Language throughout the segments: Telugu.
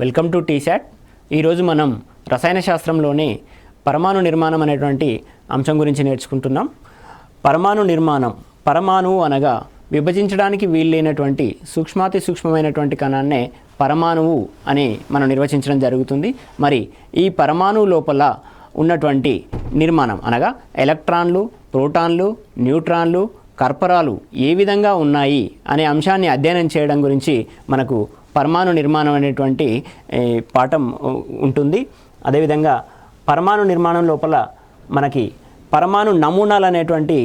Welcome to T-SAT. ఈరోజు మనం రసాయన శాస్త్రంలోని పరమాణు నిర్మాణం అనేటువంటి అంశం గురించి నేర్చుకుంటున్నాం. పరమాణు నిర్మాణం, పరమాణువు అనగా విభజించడానికి వీల్లేనటువంటి సూక్ష్మాతి సూక్ష్మమైనటువంటి కణాన్నే పరమాణువు అని మనం నిర్వచించడం జరుగుతుంది. మరి ఈ పరమాణువు లోపల ఉన్నటువంటి నిర్మాణం అనగా ఎలక్ట్రాన్లు, ప్రోటాన్లు, న్యూట్రాన్లు, కర్పరాలు ఏ విధంగా ఉన్నాయి అనే అంశాన్ని అధ్యయనం చేయడం గురించి మనకు పరమాణు నిర్మాణం అనేటువంటి పాఠం ఉంటుంది. అదేవిధంగా పరమాణు నిర్మాణం లోపల మనకి పరమాణు నమూనాలు అనేటువంటి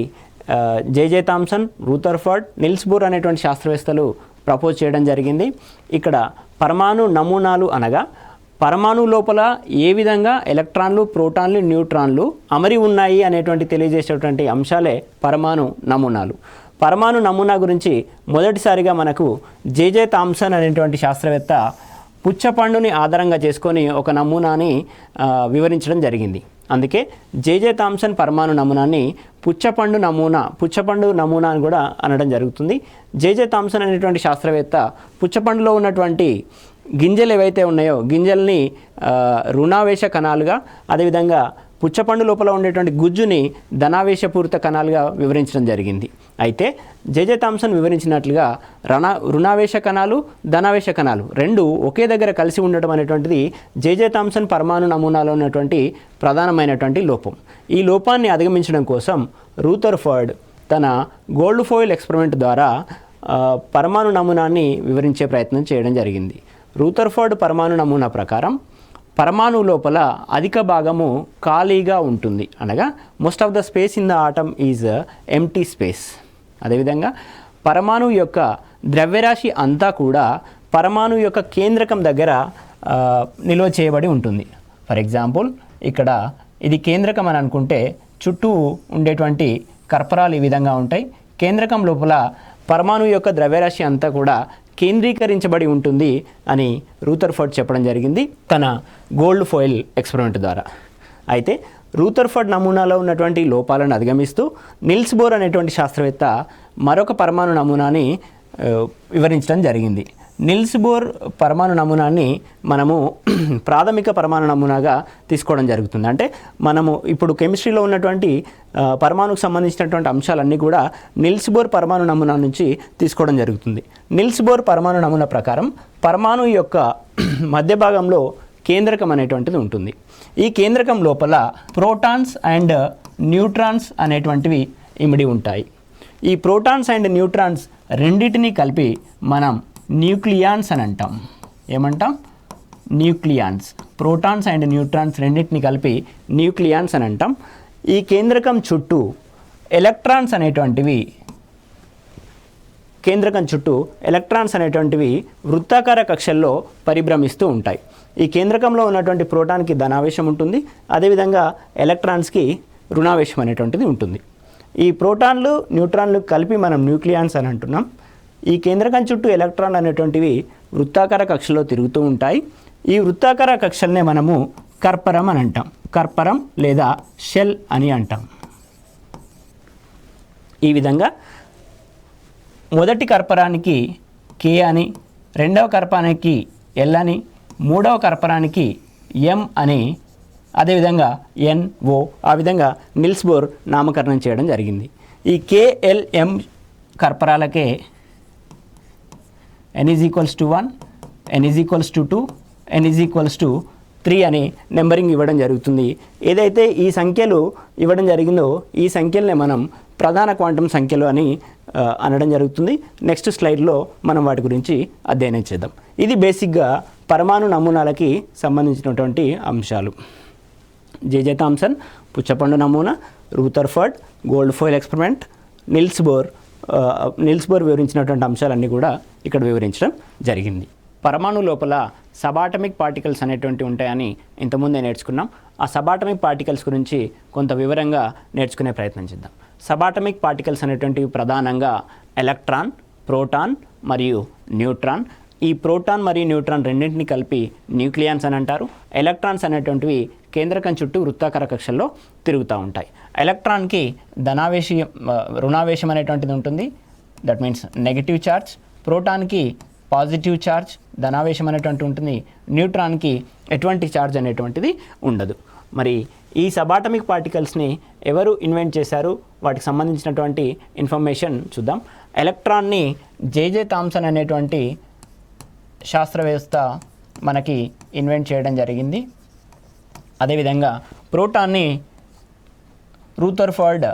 జే థామ్సన్, రూథర్ఫర్డ్, నిల్స్ బోర్ అనేటువంటి శాస్త్రవేత్తలు ప్రపోజ్ చేయడం జరిగింది. ఇక్కడ పరమాణు నమూనాలు అనగా పరమాణు లోపల ఏ విధంగా ఎలక్ట్రాన్లు, ప్రోటాన్లు, న్యూట్రాన్లు అమరి ఉన్నాయి అనేటువంటి తెలియజేసేటువంటి అంశాలే పరమాణు నమూనాలు. పరమాణు నమూనా గురించి మొదటిసారిగా మనకు జే థామ్సన్ అనేటువంటి శాస్త్రవేత్త పుచ్చపండుని ఆధారంగా చేసుకొని ఒక నమూనాని వివరించడం జరిగింది. అందుకే జే థామ్సన్ పరమాణు నమూనాన్ని పుచ్చపండు నమూనా అని కూడా అనడం జరుగుతుంది. జే థామ్సన్ అనేటువంటి శాస్త్రవేత్త పుచ్చపండులో ఉన్నటువంటి గింజలు ఏవైతే ఉన్నాయో గింజల్ని రుణావేశ కణాలుగా, అదేవిధంగా పుచ్చపండు లోపల ఉండేటువంటి గుజ్జుని ధనావేశపూరిత కణాలుగా వివరించడం జరిగింది. అయితే జే థామ్సన్ వివరించినట్లుగా రుణావేశ కణాలు, ధనావేశ కణాలు రెండు ఒకే దగ్గర కలిసి ఉండటం అనేటువంటిది జే థామ్సన్ పరమాణు నమూనాలో ఉన్నటువంటి ప్రధానమైనటువంటి లోపం. ఈ లోపాన్ని అధిగమించడం కోసం రూథర్ఫర్డ్ తన గోల్డ్ ఫాయిల్ ఎక్స్పెరిమెంట్ ద్వారా పరమాణు నమూనాన్ని వివరించే ప్రయత్నం చేయడం జరిగింది. రూథర్ఫర్డ్ పరమాణు నమూనా ప్రకారం పరమాణు లోపల అధిక భాగము ఖాళీగా ఉంటుంది, అనగా most of the space in the atom is empty space. అదేవిధంగా పరమాణు యొక్క ద్రవ్యరాశి అంతా కూడా పరమాణు యొక్క కేంద్రకం దగ్గర నిల్వ చేయబడి ఉంటుంది. ఫర్ ఎగ్జాంపుల్ ఇక్కడ ఇది కేంద్రకం అని అనుకుంటే చుట్టూ ఉండేటువంటి కర్పరాలు ఈ విధంగా ఉంటాయి. కేంద్రకం లోపల పరమాణు యొక్క ద్రవ్యరాశి అంతా కూడా కేంద్రీకరించబడి ఉంటుంది అని రూథర్ఫర్డ్ చెప్పడం జరిగింది తన గోల్డ్ ఫాయిల్ ఎక్స్పెరిమెంట్ ద్వారా. అయితే రూథర్ఫర్డ్ నమూనాలో ఉన్నటువంటి లోపాలను అధిగమిస్తూ నిల్స్ బోర్ అనేటువంటి శాస్త్రవేత్త మరొక పరమాణు నమూనాని వివరించడం జరిగింది. నిల్స్ బోర్ పరమాణు నమూనాన్ని మనము ప్రాథమిక పరమాణు నమూనాగా తీసుకోవడం జరుగుతుంది. అంటే మనము ఇప్పుడు కెమిస్ట్రీలో ఉన్నటువంటి పరమాణుకు సంబంధించినటువంటి అంశాలన్నీ కూడా నిల్స్ బోర్ పరమాణు నమూనా నుంచి తీసుకోవడం జరుగుతుంది. నిల్స్ బోర్ పరమాణు నమూనా ప్రకారం పరమాణు యొక్క మధ్య భాగంలో కేంద్రకం అనేటువంటిది ఉంటుంది. ఈ కేంద్రకం లోపల ప్రోటాన్స్ అండ్ న్యూట్రాన్స్ అనేటువంటివి ఇమిడి ఉంటాయి. ఈ ప్రోటాన్స్ అండ్ న్యూట్రాన్స్ రెండింటినీ కలిపి మనం న్యూక్లియాన్స్ అని అంటాం. ఏమంటాం? న్యూక్లియాన్స్. ప్రోటాన్స్ అండ్ న్యూట్రాన్స్ రెండింటిని కలిపి న్యూక్లియాన్స్ అని అంటాం. ఈ కేంద్రకం చుట్టూ ఎలక్ట్రాన్స్ అనేటువంటివి వృత్తాకార కక్షల్లో పరిభ్రమిస్తూ ఉంటాయి. ఈ కేంద్రకంలో ఉన్నటువంటి ప్రోటాన్కి ధనావేశం ఉంటుంది, అదేవిధంగా ఎలక్ట్రాన్స్కి రుణావేశం అనేటువంటిది ఉంటుంది. ఈ ప్రోటాన్లు, న్యూట్రాన్లు కలిపి మనం న్యూక్లియాన్స్ అని అంటున్నాం. ఈ కేంద్రకం చుట్టూ ఎలక్ట్రాన్లు అనేటువంటివి వృత్తాకార కక్షలో తిరుగుతూ ఉంటాయి. ఈ వృత్తాకార కక్షల్నే మనము కర్పరం అని అంటాం. కర్పరం లేదా షెల్ అని అంటాం. ఈ విధంగా మొదటి కర్పరానికి కే అని, రెండవ కర్పరానికి ఎల్ అని, మూడవ కర్పరానికి ఎం అని, అదేవిధంగా ఎన్ఓ, ఆ విధంగా నిల్స్ బోర్ నామకరణం చేయడం జరిగింది. ఈ KLM కర్పరాలకే n is equals to 1, n is equals to 2, n is equals to 3 అని నెంబరింగ్ ఇవ్వడం జరుగుతుంది. ఏదైతే ఈ సంఖ్యలు ఇవ్వడం జరిగిందో ఈ సంఖ్యలనే మనం ప్రధాన క్వాంటం సంఖ్యలు అని అనడం జరుగుతుంది. నెక్స్ట్ స్లైడ్లో మనం వాటి గురించి అధ్యయనం చేద్దాం. ఇది బేసిక్గా పరమాణు నమూనాలకి సంబంధించినటువంటి అంశాలు. జే థామ్సన్ పుచ్చపండు నమూనా, Rutherford gold foil experiment, Niels Bohr వివరించినటువంటి అంశాలన్నీ కూడా ఇక్కడ వివరించడం జరిగింది. పరమాణు లోపల సబాటమిక్ పార్టికల్స్ అనేటువంటి ఉంటాయని ఇంతకుముందే నేర్చుకున్నాం. ఆ సబాటమిక్ పార్టికల్స్ గురించి కొంత వివరంగా నేర్చుకునే ప్రయత్నం చేద్దాం. సబాటమిక్ పార్టికల్స్ అనేటువంటివి ప్రధానంగా ఎలక్ట్రాన్, ప్రోటాన్ మరియు న్యూట్రాన్. ఈ ప్రోటాన్ మరియు న్యూట్రాన్ రెండింటిని కలిపి న్యూక్లియాన్స్ అని అంటారు. ఎలక్ట్రాన్స్ అనేటువంటివి కేంద్రకం చుట్టూ వృత్తాకార కక్షల్లో తిరుగుతూ ఉంటాయి. ఎలక్ట్రాన్కి రుణావేశం అనేటువంటిది ఉంటుంది, దట్ మీన్స్ నెగిటివ్ ఛార్జ్. ప్రోటాన్కి పాజిటివ్ ఛార్జ్ ధనావేశం అనేటువంటి ఉంటుంది, న్యూట్రాన్కి ఎటువంటి ఛార్జ్ అనేటువంటిది ఉండదు. మరి ఈ సబాటమిక్ పార్టికల్స్ని ఎవరు ఇన్వెంట్ చేశారు, వాటికి సంబంధించినటువంటి ఇన్ఫర్మేషన్ చూద్దాం. ఎలక్ట్రాన్ని జేజే థామ్సన్ అనేటువంటి శాస్త్రవేత్త మనకి ఇన్వెంట్ చేయడం జరిగింది. అదేవిధంగా ప్రోటాన్ని రూథర్ఫర్డ్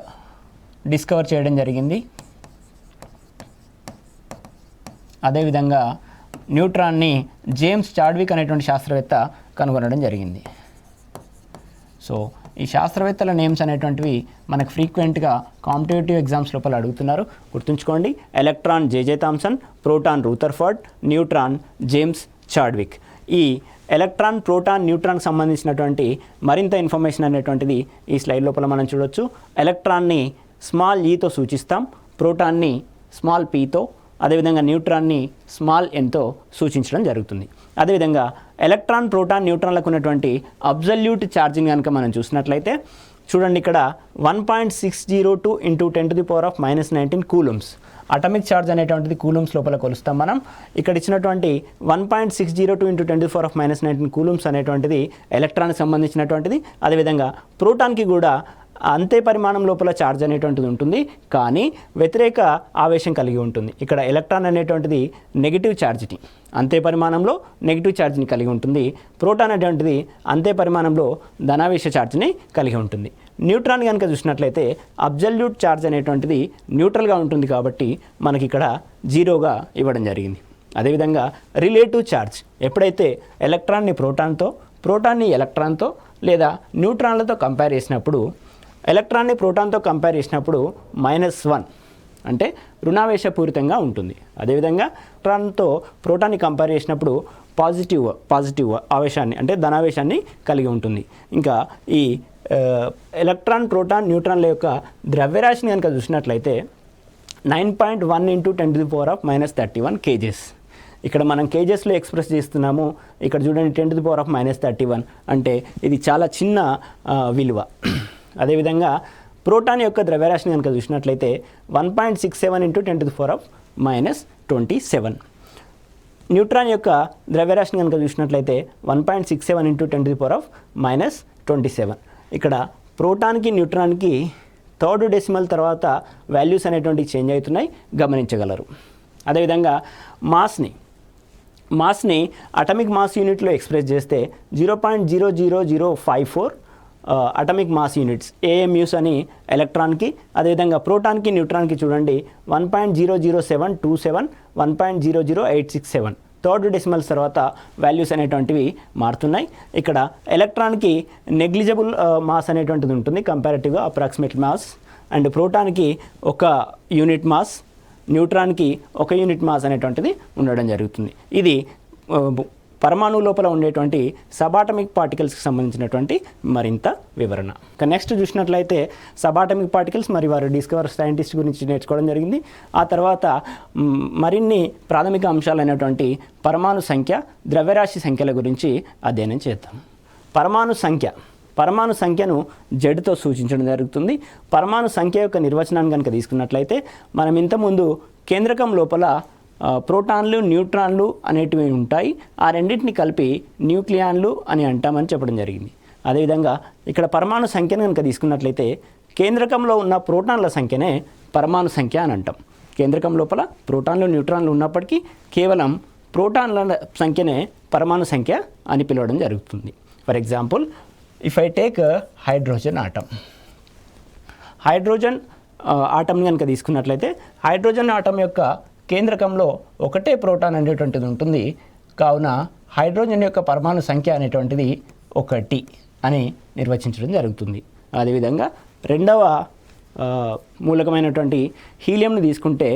డిస్కవర్ చేయడం జరిగింది. అదేవిధంగా న్యూట్రాన్ని జేమ్స్ చాడ్విక్ అనేటువంటి శాస్త్రవేత్త కనుగొనడం జరిగింది. సో ఈ శాస్త్రవేత్తల నేమ్స్ అనేటువంటివి మనకు ఫ్రీక్వెంట్గా కాంపిటేటివ్ ఎగ్జామ్స్ లోపల అడుగుతున్నారు, గుర్తుంచుకోండి. Electron JJ Thomson, proton Rutherford, neutron James Chadwick. ఈ ఎలక్ట్రాన్, ప్రోటాన్, న్యూట్రాన్కి సంబంధించినటువంటి మరింత ఇన్ఫర్మేషన్ అనేటువంటిది ఈ స్లైడ్ లోపల మనం చూడొచ్చు. ఎలక్ట్రాన్ని స్మాల్ ఈతో సూచిస్తాం, ప్రోటాన్ని స్మాల్ పీతో, అదేవిధంగా న్యూట్రాన్ని స్మాల్ ఎన్తో సూచించడం జరుగుతుంది. అదేవిధంగా ఎలక్ట్రాన్, ప్రోటాన్, న్యూట్రాన్లకు ఉన్నటువంటి అబ్జల్యూట్ ఛార్జింగ్ కనుక మనం చూసినట్లయితే చూడండి, ఇక్కడ 1.602 × 10⁻⁻19 కూలమ్స్ అటామిక్ ఛార్జ్ అనేటువంటిది కూలమ్స్ లోపల కొలుస్తాం మనం. ఇక్కడ ఇచ్చినటువంటి 1.602 × 10⁻⁻19 కూలమ్స్ అనేటువంటిది ఎలక్ట్రాన్కి సంబంధించినటువంటిది. అదేవిధంగా ప్రోటాన్కి కూడా అంతే పరిమాణం లోపల ఛార్జ్ అనేటువంటిది ఉంటుంది, కానీ వ్యతిరేక ఆవేశం కలిగి ఉంటుంది. ఇక్కడ ఎలక్ట్రాన్ అనేటువంటిది నెగిటివ్ ఛార్జ్ని, అంతే పరిమాణంలో నెగిటివ్ ఛార్జ్ని కలిగి ఉంటుంది. ప్రోటాన్ అనేటువంటిది అంతే పరిమాణంలో ధనావేశ ఛార్జ్ని కలిగి ఉంటుంది. న్యూట్రాన్ కనుక చూసినట్లయితే అబ్జల్యూట్ ఛార్జ్ అనేటువంటిది న్యూట్రల్గా ఉంటుంది, కాబట్టి మనకి ఇక్కడ 0గా ఇవ్వడం జరిగింది. అదేవిధంగా రిలేటివ్ ఛార్జ్ ఎప్పుడైతే ఎలక్ట్రాన్ని ప్రోటాన్తో, ప్రోటాన్ని ఎలక్ట్రాన్తో లేదా న్యూట్రాన్లతో కంపేర్ చేసినప్పుడు, ఎలక్ట్రాన్ని ప్రోటాన్తో కంపేర్ చేసినప్పుడు -1 అంటే రుణావేశపూరితంగా ఉంటుంది. అదేవిధంగా ఎలక్ట్రాన్తో ప్రోటాన్ని కంపేర్ చేసినప్పుడు పాజిటివ్ ఆవేశాన్ని అంటే ధనావేశాన్ని కలిగి ఉంటుంది. ఇంకా ఈ ఎలక్ట్రాన్, ప్రోటాన్, న్యూట్రాన్ల యొక్క ద్రవ్యరాశిని కనుక చూసినట్లయితే 9.1 × 10⁻⁻31 కేజెస్. ఇక్కడ మనం కేజెస్లో ఎక్స్ప్రెస్ చేస్తున్నాము. ఇక్కడ చూడండి 10⁻⁻31 అంటే ఇది చాలా చిన్న విలువ. అదేవిధంగా ప్రోటాన్ యొక్క ద్రవ్యరాశిని కనుక చూసినట్లయితే 1.67 × 10⁻⁻27. న్యూట్రాన్ యొక్క ద్రవ్యరాశిని కనుక చూసినట్లయితే 1.67 × 10⁻⁻27. ఇక్కడ ప్రోటాన్కి, న్యూట్రాన్కి థర్డ్ డెసిమల్ తర్వాత వాల్యూస్ అనేటువంటి చేంజ్ అవుతున్నాయి, గమనించగలరు. అదేవిధంగా మాస్ని అటామిక్ మాస్ యూనిట్లో ఎక్స్ప్రెస్ చేస్తే 0.00054 అటామిక్ మాస్ యూనిట్స్ ఏఎంయూస్ అని ఎలక్ట్రాన్కి, అదేవిధంగా ప్రోటాన్కి, న్యూట్రాన్కి చూడండి 1.00727, 1.00867 థర్డ్ డెసిమల్స్ తర్వాత వాల్యూస్ అనేటువంటివి మారుతున్నాయి. ఇక్కడ ఎలక్ట్రాన్కి నెగ్లిజిబుల్ మాస్ అనేటువంటిది ఉంటుంది, కంపారిటివ్గా అప్రాక్సిమేట్ మాస్, అండ్ ప్రోటాన్కి 1 యూనిట్ మాస్, న్యూట్రాన్కి 1 యూనిట్ మాస్ అనేటువంటిది ఉండడం జరుగుతుంది. ఇది పరమాణు లోపల ఉండేటువంటి సబాటమిక్ పార్టికల్స్కి సంబంధించినటువంటి మరింత వివరణ. నెక్స్ట్ చూసినట్లయితే సబాటమిక్ పార్టికల్స్ మరి వారు డిస్కవర్ సైంటిస్ట్ గురించి నేర్చుకోవడం జరిగింది. ఆ తర్వాత మరిన్ని ప్రాథమిక అంశాలైనటువంటి పరమాణు సంఖ్య, ద్రవ్యరాశి సంఖ్యల గురించి అధ్యయనం చేద్దాం. పరమాణు సంఖ్యను జడ్తో సూచించడం జరుగుతుంది. పరమాణు సంఖ్య యొక్క నిర్వచనాన్ని కనుక తీసుకున్నట్లయితే మనం ఇంతకుముందు కేంద్రకం లోపల ప్రోటాన్లు, న్యూట్రాన్లు అనేటివి ఉంటాయి. ఆ రెండింటిని కలిపి న్యూక్లియాన్లు అని అంటామని చెప్పడం జరిగింది. అదేవిధంగా ఇక్కడ పరమాణు సంఖ్యను కనుక తీసుకున్నట్లయితే కేంద్రకంలో ఉన్న ప్రోటాన్ల సంఖ్యనే పరమాణు సంఖ్య అని అంటాం. కేంద్రకం లోపల ప్రోటాన్లు, న్యూట్రాన్లు ఉన్నప్పటికీ కేవలం ప్రోటాన్ల సంఖ్యనే పరమాణు సంఖ్య అని పిలవడం జరుగుతుంది. For example, if I take hydrogen atom కనుక తీసుకున్నట్లయితే హైడ్రోజన్ ఆటమ్ యొక్క కేంద్రకంలో ఒకటే ప్రోటాన్ అనేటువంటిది ఉంటుంది. కావున హైడ్రోజన్ యొక్క పరమాణు సంఖ్య అనేటువంటిది 1 అని నిర్వచించడం జరుగుతుంది. అదేవిధంగా రెండవ మూలకమైనటువంటి హీలియంని తీసుకుంటే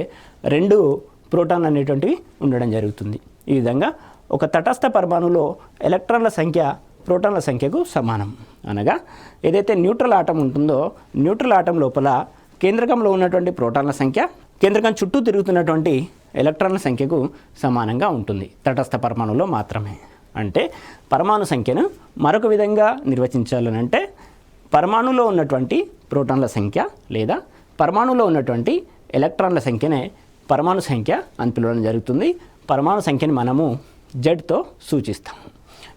2 ప్రోటాన్లు అనేటువంటివి ఉండడం జరుగుతుంది. ఈ విధంగా ఒక తటస్థ పరమాణులో ఎలక్ట్రాన్ల సంఖ్య ప్రోటాన్ల సంఖ్యకు సమానం. అనగా ఏదైతే న్యూట్రల్ ఆటం ఉంటుందో న్యూట్రల్ ఆటం లోపల కేంద్రకంలో ఉన్నటువంటి ప్రోటాన్ల సంఖ్య కేంద్రకం చుట్టూ తిరుగుతున్నటువంటి ఎలక్ట్రాన్ల సంఖ్యకు సమానంగా ఉంటుంది తటస్థ పరమాణువులో మాత్రమే. అంటే పరమాణు సంఖ్యను మరొక విధంగా నిర్వచించాలనంటే పరమాణులో ఉన్నటువంటి ప్రోటాన్ల సంఖ్య లేదా పరమాణులో ఉన్నటువంటి ఎలక్ట్రాన్ల సంఖ్యనే పరమాణు సంఖ్య అని పిలవడం జరుగుతుంది. పరమాణు సంఖ్యని మనము జెడ్తో సూచిస్తాము.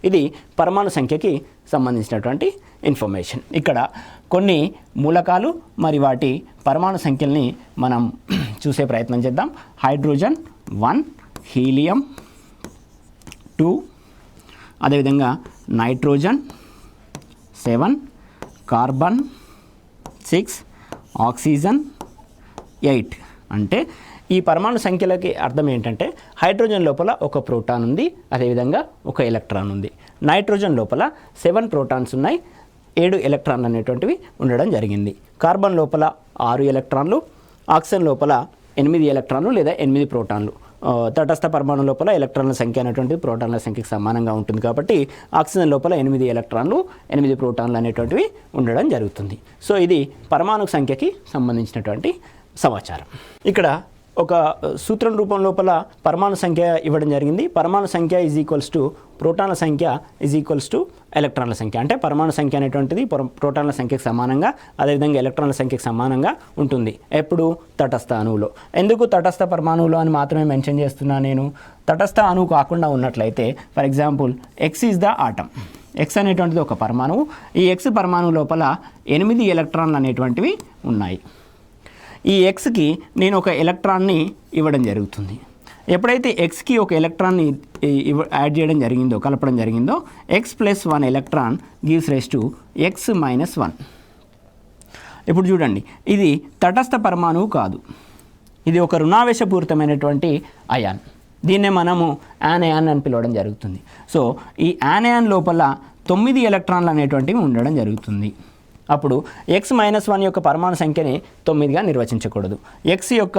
ఇది పరమాణు సంఖ్యకి సంబంధించినటువంటి ఇన్ఫర్మేషన్. ఇక్కడ కొన్ని మూలకాలు మరి వాటి పరమాణు సంఖ్యల్ని మనం చూసే ప్రయత్నం చేద్దాం. హైడ్రోజన్ 1, హీలియం 2, అదేవిధంగా నైట్రోజన్ 7, కార్బన్ 6, ఆక్సిజన్ 8. అంటే ఈ పరమాణు సంఖ్యలకి అర్థం ఏంటంటే హైడ్రోజన్ లోపల ఒక ప్రోటాన్ ఉంది, అదేవిధంగా ఒక ఎలక్ట్రాన్ ఉంది. నైట్రోజన్ లోపల 7 ప్రోటాన్స్ ఉన్నాయి, 7 ఎలక్ట్రాన్లు అనేటువంటివి ఉండడం జరిగింది. కార్బన్ లోపల 6 ఎలక్ట్రాన్లు, ఆక్సిజన్ లోపల 8 ఎలక్ట్రాన్లు లేదా 8 ప్రోటాన్లు. తటస్థ పరమాణు లోపల ఎలక్ట్రాన్ల సంఖ్య అనేటువంటిది ప్రోటాన్ల సంఖ్యకు సమానంగా ఉంటుంది కాబట్టి ఆక్సిజన్ లోపల 8 ఎలక్ట్రాన్లు 8 ప్రోటాన్లు అనేటువంటివి ఉండడం జరుగుతుంది. సో ఇది పరమాణు సంఖ్యకి సంబంధించినటువంటి సమాచారం. ఇక్కడ ఒక సూత్రం రూపం లోపల పరమాణు సంఖ్య ఇవ్వడం జరిగింది. పరమాణు సంఖ్య ఈజ్ ఈక్వల్స్ టు ప్రోటాన్ల సంఖ్య ఈజ్ ఈక్వల్స్ టు ఎలక్ట్రాన్ల సంఖ్య. అంటే పరమాణు సంఖ్య అనేటువంటిది ప్రోటాన్ల సంఖ్యకు సమానంగా, అదేవిధంగా ఎలక్ట్రాన్ల సంఖ్యకు సమానంగా ఉంటుంది. ఎప్పుడు? తటస్థ అణువులో. ఎందుకు తటస్థ పరమాణువులో అని మాత్రమే మెన్షన్ చేస్తున్నాను నేను? తటస్థ అణువు కాకుండా ఉన్నట్లయితే for example X is the atom. X అనేటువంటిది ఒక పరమాణువు. ఈ ఎక్స్ పరమాణువు లోపల 8 ఎలక్ట్రాన్లు అనేటువంటివి ఉన్నాయి. ఈ ఎక్స్కి నేను ఒక ఎలక్ట్రాన్ని ఇవ్వడం జరుగుతుంది. ఎప్పుడైతే ఎక్స్కి ఒక ఎలక్ట్రాన్ని యాడ్ చేయడం జరిగిందో, కలపడం జరిగిందో, x plus 1 electron gives rise to x minus 1. ఇప్పుడు చూడండి, ఇది తటస్థ పరమాణువు కాదు, ఇది ఒక రుణావేశపూరితమైనటువంటి అయాన్. దీన్నే మనము యానయాన్ అని పిలవడం జరుగుతుంది. సో ఈ యానయాన్ లోపల 9 ఎలక్ట్రాన్లు అనేటువంటివి ఉండడం జరుగుతుంది. అప్పుడు ఎక్స్ మైనస్ 1 యొక్క పరమాణు సంఖ్యని 9గా నిర్వచించకూడదు. ఎక్స్ యొక్క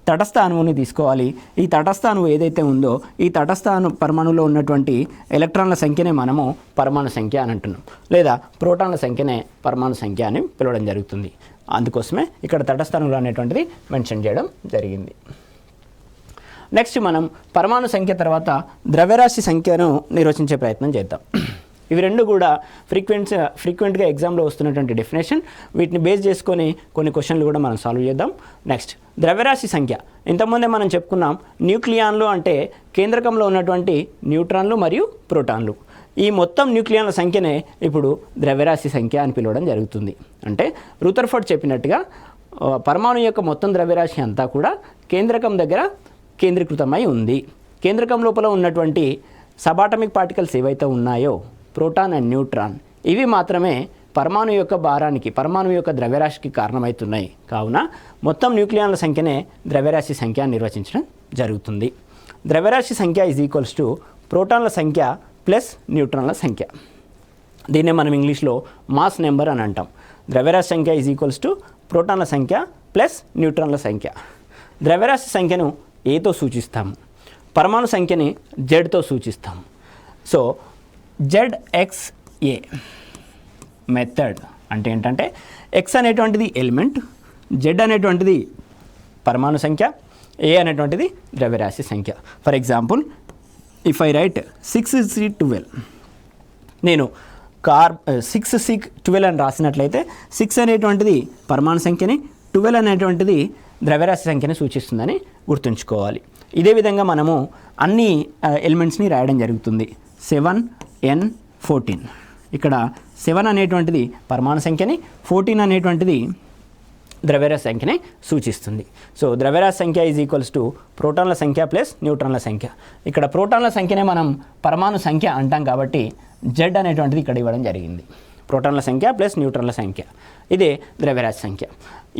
తటస్థ అణువుని తీసుకోవాలి. ఈ తటస్థ అణువు ఏదైతే ఉందో ఈ తటస్థ పరమాణువులో ఉన్నటువంటి ఎలక్ట్రాన్ల సంఖ్యనే మనము పరమాణు సంఖ్య అని అంటున్నాం, లేదా ప్రోటాన్ల సంఖ్యనే పరమాణు సంఖ్య అని పిలవడం జరుగుతుంది. అందుకోసమే ఇక్కడ తటస్థ అణువులు అనేటువంటిది మెన్షన్ చేయడం జరిగింది. నెక్స్ట్ మనం పరమాణు సంఖ్య తర్వాత ద్రవ్యరాశి సంఖ్యను నిర్వచించే ప్రయత్నం చేద్దాం. ఇవి రెండు కూడా ఫ్రీక్వెంట్గా ఎగ్జామ్లో వస్తున్నటువంటి డెఫినేషన్. వీటిని బేస్ చేసుకొని కొన్ని క్వశ్చన్లు కూడా మనం సాల్వ్ చేద్దాం. నెక్స్ట్ ద్రవ్యరాశి సంఖ్య. ఇంతకుముందే మనం చెప్పుకున్నాం, న్యూక్లియాన్లు అంటే కేంద్రకంలో ఉన్నటువంటి న్యూట్రాన్లు మరియు ప్రోటాన్లు. ఈ మొత్తం న్యూక్లియాన్ల సంఖ్యనే ఇప్పుడు ద్రవ్యరాశి సంఖ్య అని పిలవడం జరుగుతుంది. అంటే రూథర్ఫర్డ్ చెప్పినట్టుగా పరమాణు యొక్క మొత్తం ద్రవ్యరాశి అంతా కూడా కేంద్రకం దగ్గర కేంద్రీకృతమై ఉంది. కేంద్రకం లోపల ఉన్నటువంటి సబాటమిక్ పార్టికల్స్ ఏవైతే ఉన్నాయో, ప్రోటాన్ అండ్ న్యూట్రాన్, ఇవి మాత్రమే పరమాణు యొక్క భారానికి, పరమాణు యొక్క ద్రవ్యరాశికి కారణమవుతున్నాయి. కావున మొత్తం న్యూక్లియాన్ల సంఖ్యనే ద్రవ్యరాశి సంఖ్య నిర్వచించడం జరుగుతుంది. ద్రవ్యరాశి సంఖ్య ఈజ్ ఈక్వల్స్ టు ప్రోటాన్ల సంఖ్య ప్లస్ న్యూట్రాన్ల సంఖ్య. దీన్నే మనం ఇంగ్లీష్లో మాస్ నెంబర్ అని అంటాం. ద్రవ్యరాశి సంఖ్య ఈజ్ ఈక్వల్స్ టు ప్రోటాన్ల సంఖ్య ప్లస్ న్యూట్రాన్ల సంఖ్య. ద్రవ్యరాశి సంఖ్యను ఏతో సూచిస్తాము, పరమాణు సంఖ్యని జెడ్తో సూచిస్తాము. సో ZXA మెథడ్ అంటే ఏంటంటే ఎక్స్ అనేటువంటిది ఎలిమెంట్, జెడ్ అనేటువంటిది పరమాణు సంఖ్య, ఏ అనేటువంటిది ద్రవ్యరాశి సంఖ్య. For example if I right 6C12, నేను 6C12 అని రాసినట్లయితే 6 అనేటువంటిది పరమాణు సంఖ్యని, 12 అనేటువంటిది ద్రవ్యరాశి సంఖ్యని సూచిస్తుందని గుర్తుంచుకోవాలి. ఇదే విధంగా మనము అన్ని ఎలిమెంట్స్ని రాయడం జరుగుతుంది. 7N14. ఇక్కడ 7 అనేటువంటిది పరమాణు సంఖ్యని, 14 అనేటువంటిది ద్రవ్యరాశి సంఖ్యని సూచిస్తుంది. సో ద్రవ్యరాశి సంఖ్య ఈజ్ ఈక్వల్స్ టు ప్రోటాన్ల సంఖ్య ప్లస్ న్యూట్రాన్ల సంఖ్య. ఇక్కడ ప్రోటాన్ల సంఖ్యనే మనం పరమాణు సంఖ్య అంటాం కాబట్టి జెడ్ అనేటువంటిది ఇక్కడ ఇవ్వడం జరిగింది. ప్రోటాన్ల సంఖ్య ప్లస్ న్యూట్రాన్ల సంఖ్య, ఇదే ద్రవ్యరాశి సంఖ్య.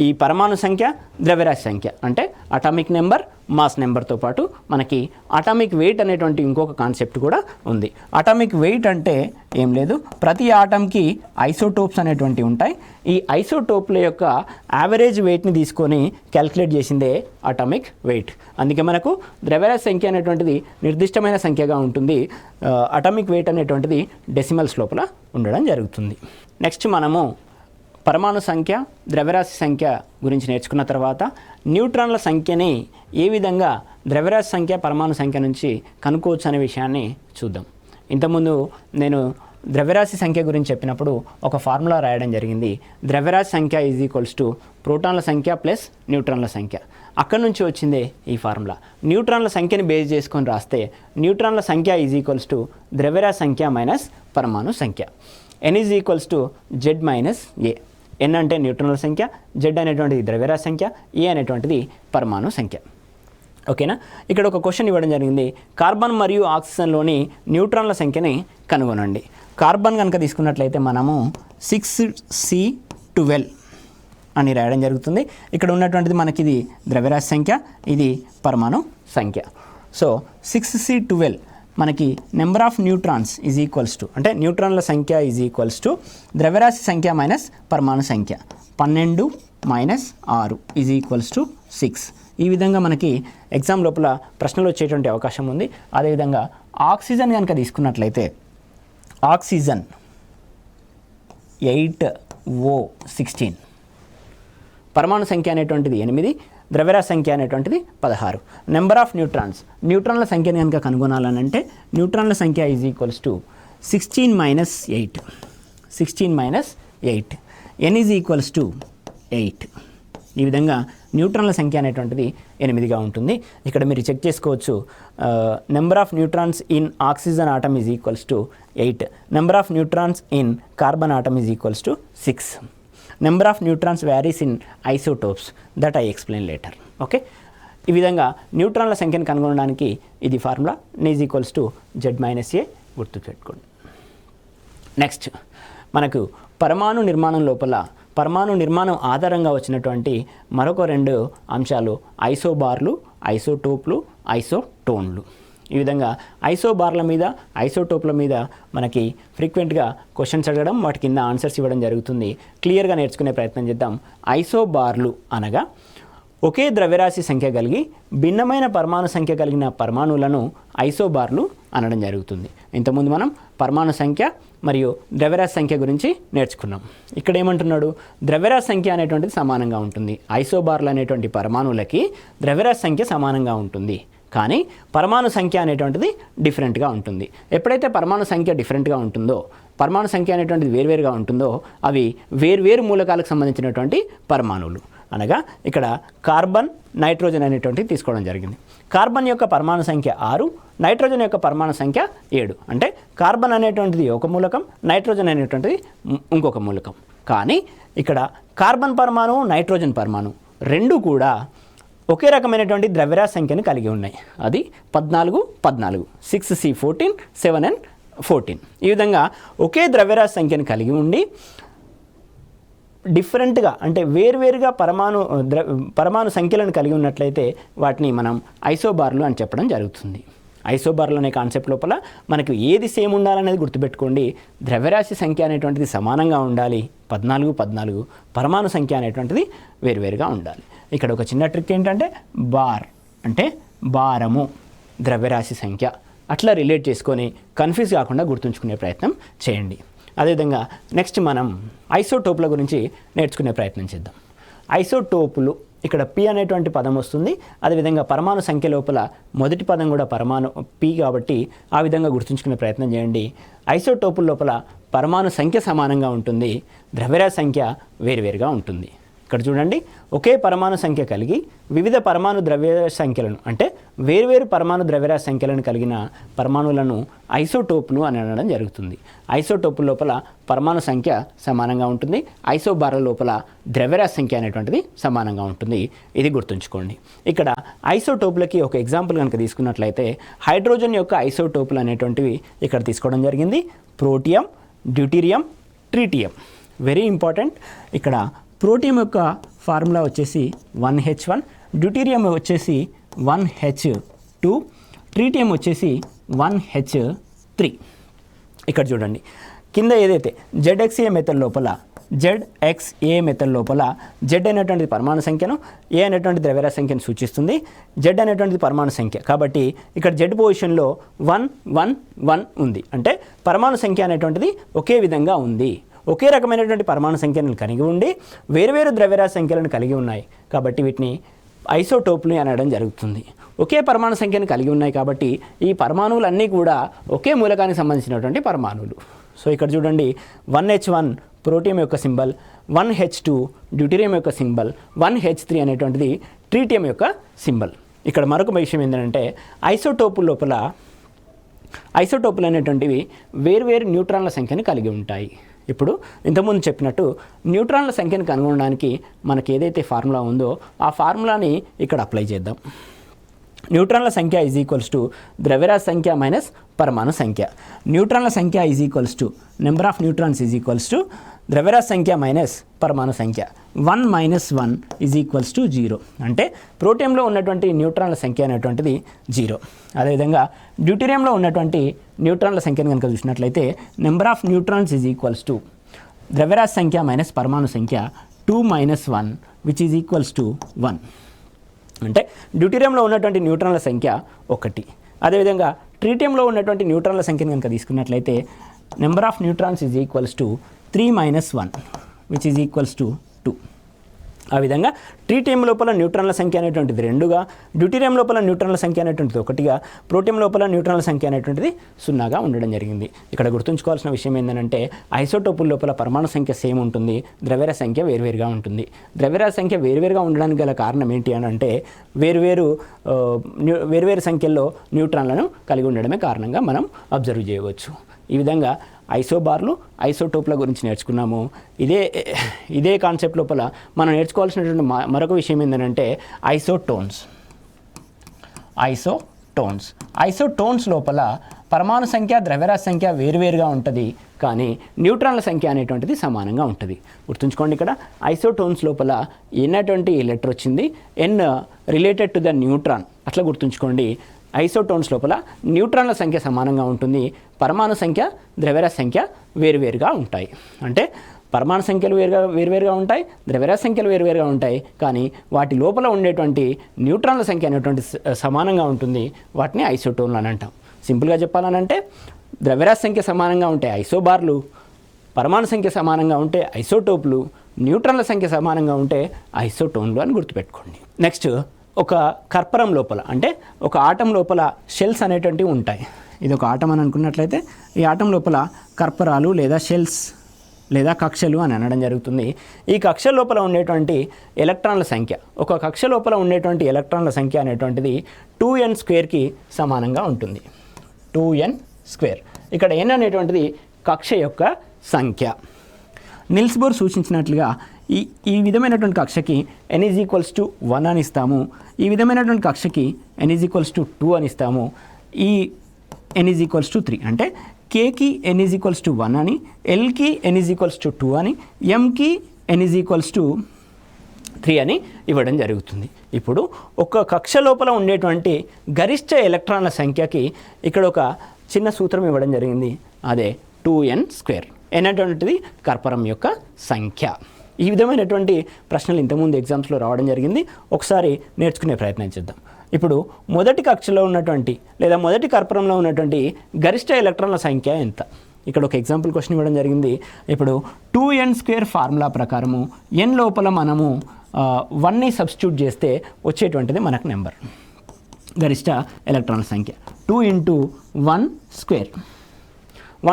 ఈ పరమాణు సంఖ్య ద్రవ్యరాశి సంఖ్య అంటే అటామిక్ నెంబర్, మాస్ నెంబర్తో పాటు మనకి అటామిక్ వెయిట్ అనేటువంటి ఇంకొక కాన్సెప్ట్ కూడా ఉంది. అటామిక్ వెయిట్ అంటే ఏం లేదు, ప్రతి ఆటంకి ఐసోటోప్స్ అనేటువంటివి ఉంటాయి. ఈ ఐసోటోప్ల యొక్క యావరేజ్ వెయిట్ని తీసుకొని క్యాల్కులేట్ చేసిందే అటామిక్ వెయిట్. అందుకే మనకు ద్రవ్యరాశి సంఖ్య అనేటువంటిది నిర్దిష్టమైన సంఖ్యగా ఉంటుంది. అటామిక్ వెయిట్ అనేటువంటిది డెసిమల్స్ లోపల ఉండడం జరుగుతుంది. నెక్స్ట్ మనము పరమాణు సంఖ్య, ద్రవ్యరాశి సంఖ్య గురించి నేర్చుకున్న తర్వాత న్యూట్రాన్ల సంఖ్యని ఏ విధంగా ద్రవ్యరాశి సంఖ్య, పరమాణు సంఖ్య నుంచి కనుక్కోవచ్చు అనే విషయాన్ని చూద్దాం. ఇంతకుముందు నేను ద్రవ్యరాశి సంఖ్య గురించి చెప్పినప్పుడు ఒక ఫార్ములా రాయడం జరిగింది. ద్రవ్యరాశి సంఖ్య ఈజ్ ఈక్వల్స్ టు ప్రోటాన్ల సంఖ్య ప్లస్ న్యూట్రాన్ల సంఖ్య. అక్కడి నుంచి వచ్చిందే ఈ ఫార్ములా. న్యూట్రాన్ల సంఖ్యని బేస్ చేసుకొని రాస్తే న్యూట్రాన్ల సంఖ్య ఈజ్ ఈక్వల్స్ టు ద్రవ్యరాశి సంఖ్య మైనస్ పరమాణు సంఖ్య. n is equals to Z minus A. n అంటే న్యూట్రాన్ల సంఖ్య, z అనేటువంటిది ద్రవ్యరాశి సంఖ్య, ఏ అనేటువంటిది పరమాణు సంఖ్య. ఓకేనా. ఇక్కడ ఒక క్వశ్చన్ ఇవ్వడం జరిగింది. కార్బన్ మరియు ఆక్సిజన్లోని న్యూట్రాన్ల సంఖ్యని కనుగొనండి. కార్బన్ కనుక తీసుకున్నట్లయితే మనము 6C12 అని రాయడం జరుగుతుంది. ఇక్కడ ఉన్నటువంటిది మనకి ఇది ద్రవ్యరాశి సంఖ్య, ఇది పరమాణు సంఖ్య. సో 6C12 మనకి number of neutrons is equals to, అంటే న్యూట్రాన్ల సంఖ్య ఈజ్ ఈక్వల్స్ టు ద్రవ్యరాశి సంఖ్య మైనస్ పరమాణు సంఖ్య. 12 మైనస్ 6 ఈజ్ ఈక్వల్స్ టు 6. ఈ విధంగా మనకి ఎగ్జామ్ లోపల ప్రశ్నలు వచ్చేటువంటి అవకాశం ఉంది. అదేవిధంగా ఆక్సిజన్ కనుక తీసుకున్నట్లయితే ఆక్సిజన్ 8O16, పరమాణు సంఖ్య అనేటువంటిది 8, ద్రవ్యరాశి సంఖ్య అనేటువంటిది 16. నెంబర్ ఆఫ్ న్యూట్రాన్ల సంఖ్యని కనుక కనుగొనాలనంటే న్యూట్రాన్ల సంఖ్య is equals to 16 minus 8. 16 minus 8. n is equals to 8. ఈ విధంగా న్యూట్రాన్ల సంఖ్య అనేటువంటిది 8గా ఉంటుంది. ఇక్కడ మీరు చెక్ చేసుకోవచ్చు. Number of neutrons in oxygen atom is equals to 8. Number of neutrons in carbon atom is equals to 6. Number of neutrons varies in isotopes that I explain later. Okay. ఈ విధంగా న్యూట్రాన్ల సంఖ్యను కనుగొనడానికి ఇది formula. n is equals to Z minus A గుర్తుపెట్టుకోండి. నెక్స్ట్ మనకు పరమాణు నిర్మాణం లోపల పరమాణు నిర్మాణం ఆధారంగా వచ్చినటువంటి మరొక 2 అంశాలు ఐసోబార్లు, ఐసోటోప్లు, ఐసోటోన్లు. ఈ విధంగా ఐసోబార్ల మీద, ఐసోటోప్ల మీద మనకి ఫ్రీక్వెంట్గా క్వశ్చన్స్ అడగడం, వాటి కింద ఆన్సర్స్ ఇవ్వడం జరుగుతుంది. క్లియర్గా నేర్చుకునే ప్రయత్నం చేద్దాం. ఐసోబార్లు అనగా ఒకే ద్రవ్యరాశి సంఖ్య కలిగి భిన్నమైన పరమాణు సంఖ్య కలిగిన పరమాణువులను ఐసోబార్లు అనడం జరుగుతుంది. ఇంతకుముందు మనం పరమాణు సంఖ్య మరియు ద్రవ్యరాశి సంఖ్య గురించి నేర్చుకున్నాం. ఇక్కడ ఏమంటున్నాడు, ద్రవ్యరాశి సంఖ్య అనేటువంటిది సమానంగా ఉంటుంది. ఐసోబార్లు అనేటువంటి పరమాణువులకి ద్రవ్యరాశి సంఖ్య సమానంగా ఉంటుంది, కానీ పరమాణు సంఖ్య అనేటువంటిది డిఫరెంట్గా ఉంటుంది. ఎప్పుడైతే పరమాణు సంఖ్య డిఫరెంట్గా ఉంటుందో, పరమాణు సంఖ్య అనేటువంటిది వేరువేరుగా ఉంటుందో, అవి వేర్వేరు మూలకాలకు సంబంధించినటువంటి పరమాణువులు. అనగా ఇక్కడ కార్బన్, నైట్రోజన్ అనేటువంటిది తీసుకోవడం జరిగింది. కార్బన్ యొక్క పరమాణు సంఖ్య 6, నైట్రోజన్ యొక్క పరమాణు సంఖ్య 7. అంటే కార్బన్ అనేటువంటిది ఒక మూలకం, నైట్రోజన్ అనేటువంటిది ఇంకొక మూలకం. కానీ ఇక్కడ కార్బన్ పరమాణు, నైట్రోజన్ పరమాణు రెండు కూడా ఒకే రకమైనటువంటి ద్రవ్యరాశి సంఖ్యను కలిగి ఉన్నాయి. అది 14. 6C14, 7N14. ఈ విధంగా ఒకే ద్రవ్యరాశి సంఖ్యను కలిగి ఉండి డిఫరెంట్గా, అంటే వేరువేరుగా పరమాణు సంఖ్యలను కలిగి ఉన్నట్లయితే వాటిని మనం ఐసోబార్లు అని చెప్పడం జరుగుతుంది. ఐసోబార్లు అనే కాన్సెప్ట్ లోపల మనకు ఏది సేమ్ ఉండాలనేది గుర్తుపెట్టుకోండి. ద్రవ్యరాశి సంఖ్య అనేటువంటిది సమానంగా ఉండాలి, 14. పరమాణు సంఖ్య అనేటువంటిది వేరువేరుగా ఉండాలి. ఇక్కడ ఒక చిన్న ట్రిక్ ఏంటంటే బార్ అంటే భారము, ద్రవ్యరాశి సంఖ్య అట్లా రిలేట్ చేసుకొని కన్ఫ్యూజ్ కాకుండా గుర్తుంచుకునే ప్రయత్నం చేయండి. అదేవిధంగా నెక్స్ట్ మనం ఐసోటోప్ల గురించి నేర్చుకునే ప్రయత్నం చేద్దాం. ఐసోటోపులు, ఇక్కడ పి అనేటువంటి పదం వస్తుంది. అదేవిధంగా పరమాణు సంఖ్య లోపల మొదటి పదం కూడా పరమాణు పి కాబట్టి ఆ విధంగా గుర్తుంచుకునే ప్రయత్నం చేయండి. ఐసోటోపుల లోపల పరమాణు సంఖ్య సమానంగా ఉంటుంది, ద్రవ్యరాశి సంఖ్య వేరువేరుగా ఉంటుంది. ఇక్కడ చూడండి, ఒకే పరమాణు సంఖ్య కలిగి వివిధ పరమాణు ద్రవ్యరాశి సంఖ్యలను, అంటే వేరువేరు పరమాణు ద్రవ్యరాశి సంఖ్యలను కలిగిన పరమాణువులను ఐసోటోపులు అని అనడం జరుగుతుంది. ఐసోటోపుల లోపల పరమాణు సంఖ్య సమానంగా ఉంటుంది, ఐసోబార్ల లోపల ద్రవ్యరాశి సంఖ్య అనేటువంటిది సమానంగా ఉంటుంది. ఇది గుర్తుంచుకోండి. ఇక్కడ ఐసోటోపులకి ఒక ఎగ్జాంపుల్ కనుక తీసుకున్నట్లయితే హైడ్రోజన్ యొక్క ఐసోటోపులు అనేటువంటివి ఇక్కడ తీసుకోవడం జరిగింది. Protium, deuterium, tritium. Very important. ఇక్కడ ప్రోటియం యొక్క ఫార్ములా వచ్చేసి 1H1, డ్యూటీరియం వచ్చేసి 1H2, ట్రీటియం వచ్చేసి 1H3. ఇక్కడ చూడండి, కింద ఏదైతే ZXA మెథడ్ లోపల Z అనేటువంటిది పరమాణు సంఖ్యను, ఏ అనేటువంటి ద్రవ్యరాశి సంఖ్యను సూచిస్తుంది, Z అనేటువంటిది పరమాణు సంఖ్య. కాబట్టి ఇక్కడ Z పొజిషన్లో 1, 1, 1 ఉంది. అంటే పరమాణు సంఖ్య అనేటువంటిది ఒకే విధంగా ఉంది. ఒకే రకమైనటువంటి పరమాణు సంఖ్యలను కలిగి ఉండి వేరువేరు ద్రవ్యరాశి సంఖ్యలను కలిగి ఉన్నాయి కాబట్టి వీటిని ఐసోటోపులు అనడం జరుగుతుంది. ఒకే పరమాణు సంఖ్యను కలిగి ఉన్నాయి కాబట్టి ఈ పరమాణువులన్నీ కూడా ఒకే మూలకానికి సంబంధించినటువంటి పరమాణువులు. సో ఇక్కడ చూడండి 1H1 ప్రోటియం యొక్క సింబల్, 1H2 డ్యూటీరియం యొక్క సింబల్, 1H3 అనేటువంటిది ట్రీటియం యొక్క సింబల్. ఇక్కడ మరొక విషయం ఏంటంటే ఐసోటోపులు అనేటువంటివి వేర్వేరు న్యూట్రాన్ల సంఖ్యను కలిగి ఉంటాయి. ఇప్పుడు ఇంతకుముందు చెప్పినట్టు న్యూట్రాన్ల సంఖ్యను కనుగొనడానికి మనకి ఏదైతే ఫార్ములా ఉందో ఆ ఫార్ములాని ఇక్కడ అప్లై చేద్దాం. న్యూట్రాన్ల సంఖ్య ఈజ్ ఈక్వల్స్ టు ద్రవ్యరాశి సంఖ్య మైనస్ పరమాణు సంఖ్య. న్యూట్రాన్ల సంఖ్య is equals to number of neutrons is equals to ద్రవ్యరాశి సంఖ్య మైనస్ పరమాణు సంఖ్య. 1 - 1 ఈజ్ ఈక్వల్స్ టు 0. అంటే ప్రోటియంలో ఉన్నటువంటి న్యూట్రాన్ల సంఖ్య అనేటువంటిది 0. అదేవిధంగా డ్యూటీరియంలో ఉన్నటువంటి న్యూట్రాన్ల సంఖ్యను కనుక చూసినట్లయితే number of neutrons is equals to ద్రవ్యరాశి సంఖ్య మైనస్ పరమాణు సంఖ్య 2 - 1 విచ్ ఈజ్ ఈక్వల్స్ టు 1. అంటే డ్యూటీరియంలో ఉన్నటువంటి న్యూట్రాన్ల సంఖ్య 1. అదేవిధంగా ట్రీటియంలో ఉన్నటువంటి న్యూట్రాన్ల సంఖ్యను కనుక తీసుకున్నట్లయితే number of neutrons is equals to 3 - 1 which is equals to 2. ఆ విధంగా ట్రీటియం లోపల న్యూట్రాన్ల సంఖ్య అనేటువంటిది 2గా, డ్యూటీరియం లోపల న్యూట్రాన్ల సంఖ్య అనేటువంటిది 1గా, ప్రోటియం లోపల న్యూట్రాన్ల సంఖ్య అనేటువంటిది 0గా ఉండడం జరిగింది. ఇక్కడ గుర్తుంచుకోవాల్సిన విషయం ఏంటంటే ఐసోటోపుల లోపల పరమాణు సంఖ్య సేమ్ ఉంటుంది, ద్రవ్యరాశి సంఖ్య వేరువేరుగా ఉంటుంది. ద్రవ్యరాశి సంఖ్య వేరువేరుగా ఉండడానికి గల కారణం ఏంటి అని అంటే వేరువేరు సంఖ్యల్లో న్యూట్రాన్లను కలిగి ఉండడమే కారణంగా మనం అబ్జర్వ్ చేయవచ్చు. ఈ విధంగా ఐసోబార్లు, ఐసోటోప్ల గురించి నేర్చుకున్నాము. ఇదే కాన్సెప్ట్ లోపల మనం నేర్చుకోవాల్సినటువంటి మరొక విషయం ఏంటంటే ఐసోటోన్స్ లోపల పరమాణు సంఖ్య, ద్రవ్యరాశి సంఖ్య వేరువేరుగా ఉంటుంది, కానీ న్యూట్రాన్ల సంఖ్య అనేటువంటిది సమానంగా ఉంటుంది. గుర్తుంచుకోండి, ఇక్కడ ఐసోటోన్స్ లోపల ఎన్నటువంటి లెటర్ వచ్చింది, ఎన్ రిలేటెడ్ టు ద న్యూట్రాన్, అట్లా గుర్తుంచుకోండి. ఐసోటోన్స్ లోపల న్యూట్రాన్ల సంఖ్య సమానంగా ఉంటుంది, పరమాణు సంఖ్య, ద్రవ్యరాశి సంఖ్య వేరువేరుగా ఉంటాయి. అంటే పరమాణు సంఖ్యలు వేరువేరుగా ఉంటాయి, ద్రవ్యరాశి సంఖ్యలు వేరువేరుగా ఉంటాయి, కానీ వాటి లోపల ఉండేటువంటి న్యూట్రాన్ల సంఖ్య అనేటువంటి సమానంగా ఉంటుంది. వాటిని ఐసోటోన్లు అని అంటాం. సింపుల్గా చెప్పాలనంటే ద్రవ్యరాశి సంఖ్య సమానంగా ఉంటే ఐసోబార్లు, పరమాణు సంఖ్య సమానంగా ఉంటే ఐసోటోప్లు, న్యూట్రాన్ల సంఖ్య సమానంగా ఉంటే ఐసోటోన్లు అని గుర్తుపెట్టుకోండి. నెక్స్ట్, ఒక కర్పరం లోపల అంటే ఒక ఆటం లోపల షెల్స్ అనేటువంటివి ఉంటాయి. ఇది ఒక ఆటం అని అనుకున్నట్లయితే ఈ ఆటం లోపల కర్పరాలు లేదా షెల్స్ లేదా కక్షలు అని అనడం జరుగుతుంది. ఈ కక్ష లోపల ఉండేటువంటి ఎలక్ట్రాన్ల సంఖ్య, ఒక కక్ష లోపల ఉండేటువంటి ఎలక్ట్రాన్ల సంఖ్య అనేటువంటిది 2n² సమానంగా ఉంటుంది. 2n². ఇక్కడ n అనేటువంటిది కక్ష యొక్క సంఖ్య. నిల్స్ బోర్ సూచించినట్లుగా ఈ విధమైనటువంటి కక్షకి n = 1 అని ఇస్తాము, ఈ విధమైనటువంటి కక్షకి n = 2 అని ఇస్తాము, ఈ n = 3 అంటే kకి n = 1 అని, lకి n = 2 అని, mకి n = 3 అని ఇవ్వడం జరుగుతుంది. ఇప్పుడు ఒక కక్ష లోపల ఉండేటువంటి గరిష్ట ఎలక్ట్రాన్ల సంఖ్యకి ఇక్కడ ఒక చిన్న సూత్రం ఇవ్వడం జరిగింది, అదే 2n². n అనేటువంటిది కర్పరం యొక్క సంఖ్య. ఈ విధమైనటువంటి ప్రశ్నలు ఇంతకుముందు ఎగ్జామ్స్లో రావడం జరిగింది. ఒకసారి నేర్చుకునే ప్రయత్నం చేద్దాం. ఇప్పుడు మొదటి కక్షలో ఉన్నటువంటి లేదా మొదటి కర్పరంలో ఉన్నటువంటి గరిష్ట ఎలక్ట్రాన్ల సంఖ్య ఎంత? ఇక్కడ ఒక ఎగ్జాంపుల్ క్వశ్చన్ ఇవ్వడం జరిగింది. ఇప్పుడు 2n² ఫార్ములా ప్రకారము n లోపల మనము 1ని సబ్స్టిట్యూట్ చేస్తే వచ్చేటువంటిది మనకు నెంబర్, గరిష్ట ఎలక్ట్రాన్ల సంఖ్య 2 × 1²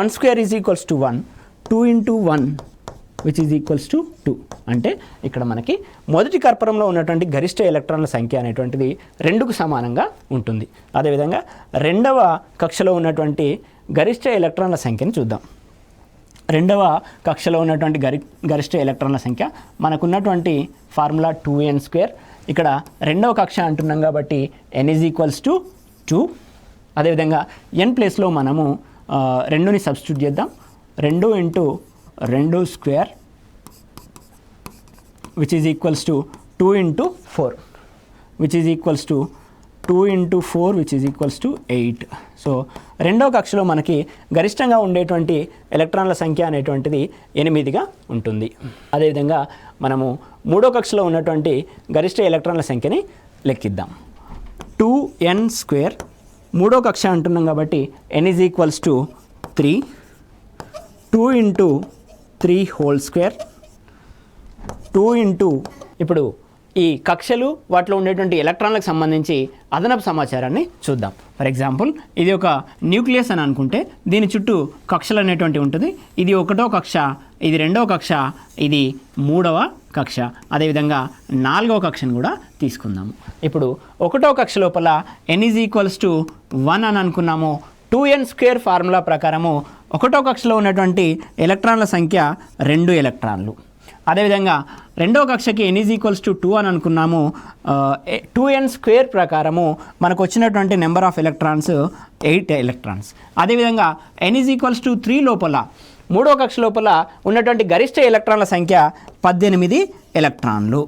1² = 1, 2 × 1 విచ్ ఈజ్ ఈక్వల్స్ టు 2. అంటే ఇక్కడ మనకి మొదటి కర్పరంలో ఉన్నటువంటి గరిష్ట ఎలక్ట్రాన్ల సంఖ్య అనేటువంటిది 2కు సమానంగా ఉంటుంది. అదేవిధంగా రెండవ కక్షలో ఉన్నటువంటి గరిష్ట ఎలక్ట్రాన్ల సంఖ్యను చూద్దాం. రెండవ కక్షలో ఉన్నటువంటి గరిష్ట ఎలక్ట్రాన్ల సంఖ్య మనకున్నటువంటి ఫార్ములా 2n². ఇక్కడ రెండవ కక్ష అంటున్నాం కాబట్టి n = 2. అదేవిధంగా n ప్లేస్లో మనము 2ని సబ్స్టిట్యూట్ చేద్దాం. 2 × 2² which is equals to 2 × 4 which is equals to 2 × 4 which is equals to 8. So రెండవ కక్షలో మనకి గరిష్టంగా ఉండేటువంటి ఎలక్ట్రాన్ల సంఖ్య అనేటువంటిది 8గా ఉంటుంది. అదేవిధంగా మనము మూడో కక్షలో ఉన్నటువంటి గరిష్ట ఎలక్ట్రాన్ల సంఖ్యని లెక్కిద్దాం. 2n², మూడో కక్ష అంటున్నాం కాబట్టి n = 3, 2 × 3² 2 × ఇప్పుడు ఈ కక్షలు వాటిలో ఉండేటువంటి ఎలక్ట్రాన్లకు సంబంధించి అదనపు సమాచారాన్ని చూద్దాం. ఫర్ ఎగ్జాంపుల్ ఇది ఒక న్యూక్లియస్ అని అనుకుంటే దీని చుట్టూ కక్షలు అనేటువంటి ఉంటుంది. ఇది 1వ కక్ష, ఇది 2వ కక్ష, ఇది 3వ కక్ష, అదేవిధంగా 4వ కక్షను కూడా తీసుకుందాము. ఇప్పుడు 1వ కక్ష లోపల n = 1 అని అనుకున్నాము. 2n² ఫార్ములా ప్రకారము 1వ కక్షలో ఉన్నటువంటి ఎలక్ట్రాన్ల సంఖ్య 2 ఎలక్ట్రాన్లు. అదేవిధంగా 2వ కక్షకి n = 2 అని అనుకున్నాము. 2n² ప్రకారము మనకు వచ్చినటువంటి నెంబర్ ఆఫ్ ఎలక్ట్రాన్స్ 8 ఎలక్ట్రాన్స్. అదేవిధంగా n = 3 లోపల 3వ కక్ష లోపల ఉన్నటువంటి గరిష్ట ఎలక్ట్రాన్ల సంఖ్య 18 ఎలక్ట్రాన్లు.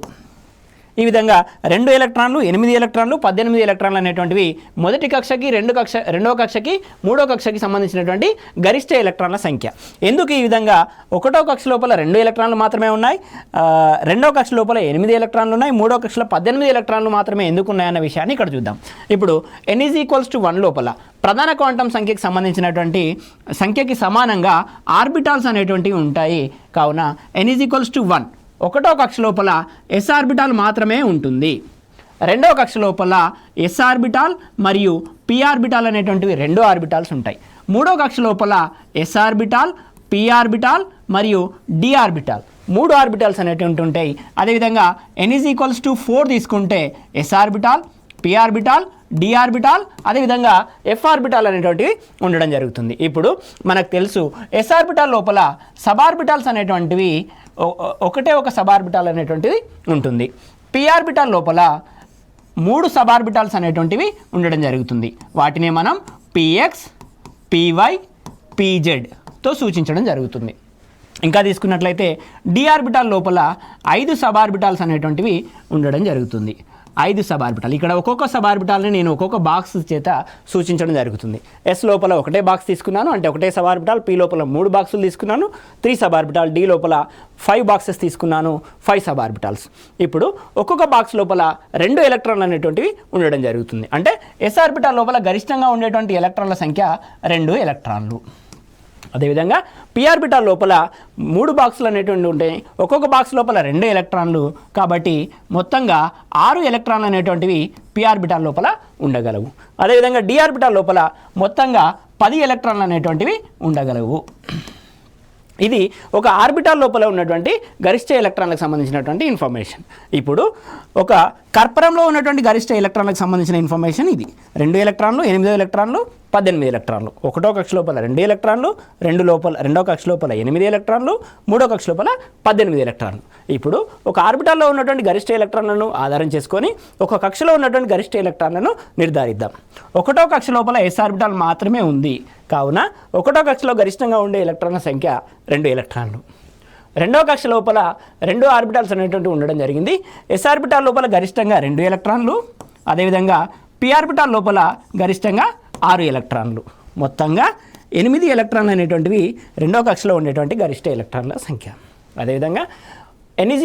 ఈ విధంగా 2 ఎలక్ట్రాన్లు, 8 ఎలక్ట్రాన్లు, 18 ఎలక్ట్రాన్లు అనేటువంటివి మొదటి కక్షకి, రెండవ కక్షకి, 3వ కక్షకి సంబంధించినటువంటి గరిష్ట ఎలక్ట్రాన్ల సంఖ్య. ఎందుకు ఈ విధంగా 1వ కక్ష లోపల 2 ఎలక్ట్రాన్లు మాత్రమే ఉన్నాయి, 2వ కక్ష లోపల 8 ఎలక్ట్రాన్లు ఉన్నాయి, 3వ కక్షలో 18 ఎలక్ట్రాన్లు మాత్రమే ఎందుకు ఉన్నాయన్న విషయాన్ని ఇక్కడ చూద్దాం. ఇప్పుడు n = 1 లోపల ప్రధాన క్వాంటం సంఖ్యకి సంబంధించినటువంటి సంఖ్యకి సమానంగా ఆర్బిటాల్స్ అనేటువంటివి ఉంటాయి. కావున n = 1. 1వ కక్ష లోపల s ఆర్బిటాల్ మాత్రమే ఉంటుంది. 2వ కక్ష లోపల s ఆర్బిటాల్ మరియు p ఆర్బిటాల్ అనేటువంటివి 2 ఆర్బిటాల్స్ ఉంటాయి. 3వ కక్ష లోపల s ఆర్బిటాల్, p ఆర్బిటాల్ మరియు d ఆర్బిటాల్ 3 ఆర్బిటాల్స్ అనేటువంటి ఉంటాయి. అదేవిధంగా n = 4 తీసుకుంటే s orbital, p orbital, d orbital, అదేవిధంగా f ఆర్బిటాల్ అనేటువంటివి ఉండడం జరుగుతుంది. ఇప్పుడు మనకు తెలుసు s ఆర్బిటాల్ లోపల సబ్ ఆర్బిటాల్స్ అనేటువంటివి ఒకటే ఒక సబ్ ఆర్బిటాల్ అనేటువంటిది ఉంటుంది. p ఆర్బిటాల్ లోపల 3 సబ్ ఆర్బిటాల్స్ అనేటువంటివి ఉండడం జరుగుతుంది. వాటిని మనం px, py, pzతో సూచించడం జరుగుతుంది. ఇంకా తీసుకున్నట్లయితే d ఆర్బిటాల్ లోపల 5 సబ్ ఆర్బిటాల్స్ అనేటువంటివి ఉండడం జరుగుతుంది. 5 సబ్ ఆర్బిటాల్. ఇక్కడ ఒక్కొక్క సబ్ ఆర్బిటాల్ని నేను ఒక్కొక్క బాక్స్ చేత సూచించడం జరుగుతుంది. s లోపల ఒకటే బాక్స్ తీసుకున్నాను, అంటే ఒకటే సబ్ ఆర్బిటాల్. p లోపల 3 బాక్సులు తీసుకున్నాను, 3 సబ్ ఆర్బిటాల్. d లోపల 5 బాక్సెస్ తీసుకున్నాను, 5 సబ్ ఆర్బిటాల్స్. ఇప్పుడు ఒక్కొక్క బాక్స్ లోపల 2 ఎలక్ట్రాన్లు అనేటువంటివి ఉండడం జరుగుతుంది. అంటే s ఆర్బిటాల్ లోపల గరిష్టంగా ఉండేటువంటి ఎలక్ట్రాన్ల సంఖ్య 2 ఎలక్ట్రాన్లు. అదేవిధంగా p ఆర్బిటాల్ లోపల 3 బాక్సులు అనేటువంటి ఉంటాయి. ఒక్కొక్క బాక్స్ లోపల 2 ఎలక్ట్రాన్లు. కాబట్టి మొత్తంగా 6 ఎలక్ట్రాన్లు అనేటువంటివి p ఆర్బిటాల్ లోపల ఉండగలవు. అదేవిధంగా d ఆర్బిటాల్ లోపల మొత్తంగా 10 ఎలక్ట్రాన్లు అనేటువంటివి ఉండగలవు. ఇది ఒక ఆర్బిటాల్ లోపల ఉన్నటువంటి గరిష్ట ఎలక్ట్రాన్లకు సంబంధించినటువంటి ఇన్ఫర్మేషన్. ఇప్పుడు ఒక కర్పరంలో ఉన్నటువంటి గరిష్ట ఎలక్ట్రాన్లకు సంబంధించిన ఇన్ఫర్మేషన్ ఇది. 2 ఎలక్ట్రాన్లు, 8 ఎలక్ట్రాన్లు, 18 ఎలక్ట్రాన్లు. 1వ కక్ష లోపల 2 ఎలక్ట్రాన్లు, 2వ కక్ష లోపల 8 ఎలక్ట్రాన్లు, 3వ కక్ష లోపల 18 ఎలక్ట్రాన్లు. ఇప్పుడు ఒక ఆర్బిటాల్లో ఉన్నటువంటి గరిష్ట ఎలక్ట్రాన్లను ఆధారం చేసుకొని ఒక కక్షలో ఉన్నటువంటి గరిష్ట ఎలక్ట్రాన్లను నిర్ధారిద్దాం. 1వ కక్ష లోపల s ఆర్బిటాల్ మాత్రమే ఉంది. కావున 1వ కక్షలో గరిష్టంగా ఉండే ఎలక్ట్రాన్ల సంఖ్య 2 ఎలక్ట్రాన్లు. 2వ కక్ష లోపల 2 ఆర్బిటాల్స్ అనేటువంటి ఉండడం జరిగింది. s ఆర్బిటాల్ లోపల గరిష్టంగా 2 ఎలక్ట్రాన్లు, అదేవిధంగా p ఆర్బిటాల్ లోపల గరిష్టంగా 6 ఎలక్ట్రాన్లు. మొత్తంగా 8 ఎలక్ట్రాన్లు అనేటువంటివి 2వ కక్షలో ఉండేటువంటి గరిష్ట ఎలక్ట్రాన్ల సంఖ్య. అదేవిధంగా n =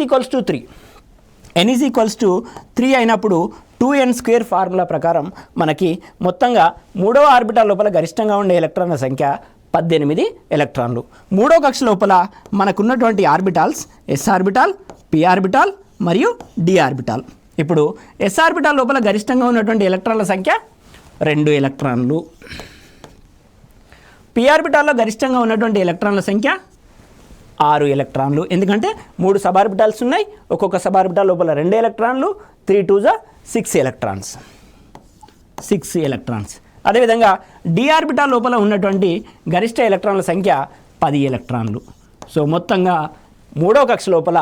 3. n = 3 అయినప్పుడు 2n² ఫార్ములా ప్రకారం మనకి మొత్తంగా 3వ ఆర్బిటాల్ లోపల గరిష్టంగా ఉండే ఎలక్ట్రాన్ల సంఖ్య 18 ఎలక్ట్రాన్లు. 3వ కక్ష లోపల మనకున్నటువంటి orbitals s orbital, p orbital మరియు d ఆర్బిటాల్. ఇప్పుడు s ఆర్బిటాల్ లోపల గరిష్టంగా ఉన్నటువంటి ఎలక్ట్రాన్ల సంఖ్య 2 ఎలక్ట్రాన్లు. p ఆర్బిటాల్లో గరిష్టంగా ఉన్నటువంటి ఎలక్ట్రాన్ల సంఖ్య 6 ఎలక్ట్రాన్లు. ఎందుకంటే 3 సబ్ ఆర్బిటాల్స్ ఉన్నాయి. ఒక్కొక్క సబ్ ఆర్బిటాల్ లోపల 2 ఎలక్ట్రాన్లు, 3 2 6 ఎలక్ట్రాన్స్. 6 ఎలక్ట్రాన్స్. అదేవిధంగా d ఆర్బిటాల్ లోపల ఉన్నటువంటి గరిష్ట ఎలక్ట్రాన్ల సంఖ్య 10 ఎలక్ట్రాన్లు. సో మొత్తంగా 3వ కక్ష లోపల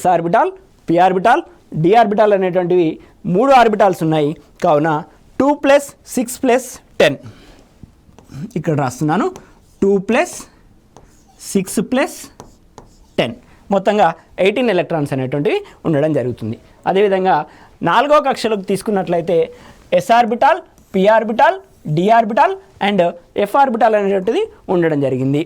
s orbital, p orbital, d orbital అనేటువంటివి 3 ఆర్బిటాల్స్ ఉన్నాయి. కావున 2 + 6 + 10 ఇక్కడ రాస్తున్నాను. 2 + 6 + 10 మొత్తంగా 18 ఎలక్ట్రాన్స్ అనేటువంటివి ఉండడం జరుగుతుంది. అదేవిధంగా 4వ కక్షలోకి తీసుకున్నట్లయితే s orbital, p orbital, d orbital and f orbital అనేటువంటిది ఉండడం జరిగింది.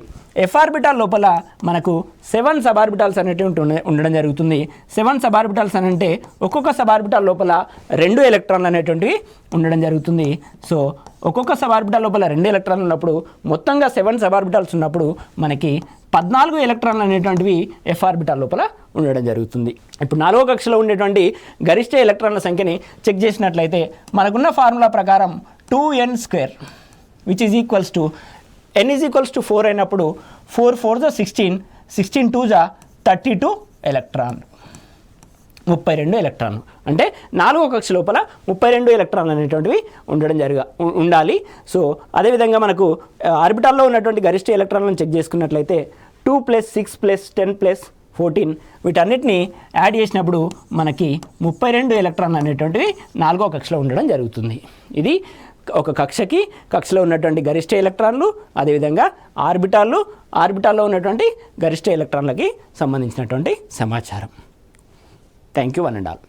f ఆర్బిటాల్ లోపల మనకు 7 సబ్ ఆర్బిటాల్స్ అనేటువంటివి ఉండడం జరుగుతుంది. 7 సబ్ ఆర్బిటాల్స్ అని అంటే ఒక్కొక్క సబ్ ఆర్బిటాల్ లోపల 2 ఎలక్ట్రాన్లు అనేటువంటివి ఉండడం జరుగుతుంది. సో ఒక్కొక్క సబ్ ఆర్బిటాల్ లోపల 2 ఎలక్ట్రాన్లు ఉన్నప్పుడు మొత్తంగా 7 సబ్ ఆర్బిటాల్స్ ఉన్నప్పుడు మనకి 14 ఎలక్ట్రాన్లు అనేటువంటివి ఎఫ్ ఆర్బిటాల్ లోపల ఉండడం జరుగుతుంది. ఇప్పుడు 4వ కక్షలో ఉండేటువంటి గరిష్ట ఎలక్ట్రాన్ల సంఖ్యని చెక్ చేసినట్లయితే మనకున్న ఫార్ములా ప్రకారం 2n² which is equals to n is equals to 4 అయినప్పుడు 4 4 16, 16 2 32 ఎలక్ట్రాన్, 32 ఎలక్ట్రాన్లు. అంటే 4వ కక్ష లోపల 32 ఎలక్ట్రాన్లు అనేటువంటివి ఉండాలి. సో అదేవిధంగా మనకు ఆర్బిటాల్లో ఉన్నటువంటి గరిష్ట ఎలక్ట్రాన్లను చెక్ చేసుకున్నట్లయితే 2 + 6 + 10 + 14 వీటన్నిటిని యాడ్ చేసినప్పుడు మనకి 32 ఎలక్ట్రాన్లు అనేటువంటివి 4వ కక్షలో ఉండడం జరుగుతుంది. ఇది ఒక కక్షలో ఉన్నటువంటి గరిష్ట ఎలక్ట్రాన్లు, అదేవిధంగా ఆర్బిటాల్లో ఉన్నటువంటి గరిష్ట ఎలక్ట్రాన్లకి సంబంధించినటువంటి సమాచారం. Thank you one and all.